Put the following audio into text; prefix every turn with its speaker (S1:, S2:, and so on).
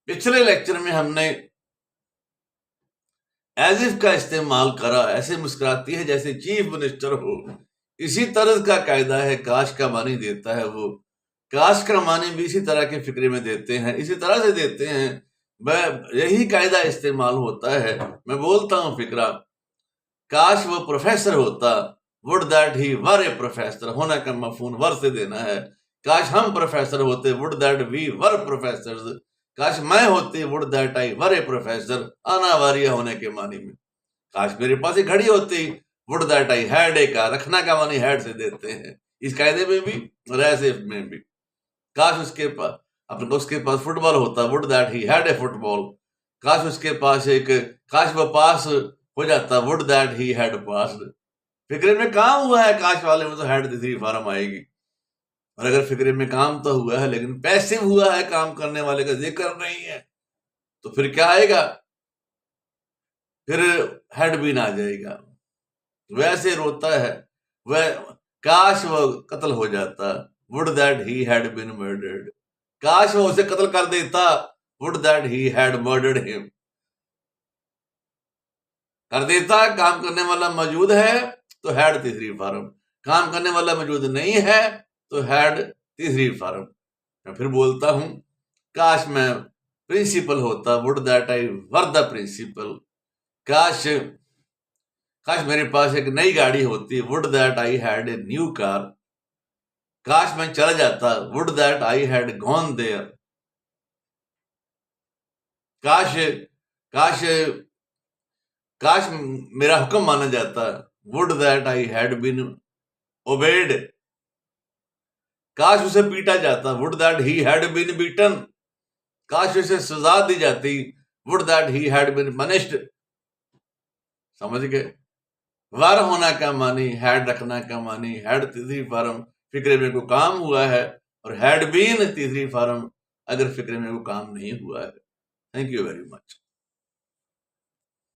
S1: पिछले लेक्चर में हमने एज इफ का इस्तेमाल करा, ऐसे मुस्कुराती है जैसे चीफ मिनिस्टर हो। इसी तरह का कायदा है, काश का मानी देता है वो। काश का मानी भी इसी तरह के फिक्रे में देते हैं, इसी तरह से देते हैं। वह यही कायदा इस्तेमाल होता है। मैं बोलता हूं फिक्रा, काश वो प्रोफेसर होता, would that he were a professor. होना का मफून वर से देना है। काश हम प्रोफेसर होते, would that we were professor. काश मैं होती, would that I were a professor. अनावारिया होने के मानी में। काश मेरे पास एक घड़ी होती, would that I had A car. रखना का मानी हैड से देते हैं इस कायदे में भी और ऐसे में भी। काश उसके पास फुटबॉल होता, would that he had a football. काश उसके पास काश वो पास हो जाता, would that he had passed. फिक्रे में काम हुआ है काश वाले में तो हैड तीसरी फॉर्म आएगी। और अगर फिक्रे में काम तो हुआ है लेकिन पैसिव हुआ है, काम करने वाले का जिक्र नहीं है, तो फिर क्या आएगा? फिर हैड बीन आ जाएगा। वैसे रोता है वह, काश वो कत्ल हो जाता, would that he had been murdered. काश वो उसे कत्ल कर देता, would that he had murdered him. कर देता, काम करने वाला मौजूद है तो हैड तीसरी फॉर्म। काम करने वाला मौजूद नहीं है तो हैड तीसरी फॉर्म। मैं फिर बोलता हूं, काश मैं प्रिंसिपल होता, would that I were the principal. काश मेरे पास एक नई गाड़ी होती, would that I had a new car. काश मैं चला जाता, would that I had gone there. काश काश काश मेरा हुक्म माना जाता, would that I had been obeyed. काश उसे पीटा जाता, would that he had been beaten. काश उसे सजा दी जाती, would that he had been punished. समझ गए? वर होना का मानी, हैड रखना का मानी, हैड तीसरी फॉर्म फिक्रे में कोई काम हुआ है, और हैड बीन तीसरी फॉर्म अगर फिक्रे में कोई काम नहीं हुआ है। Thank you very much.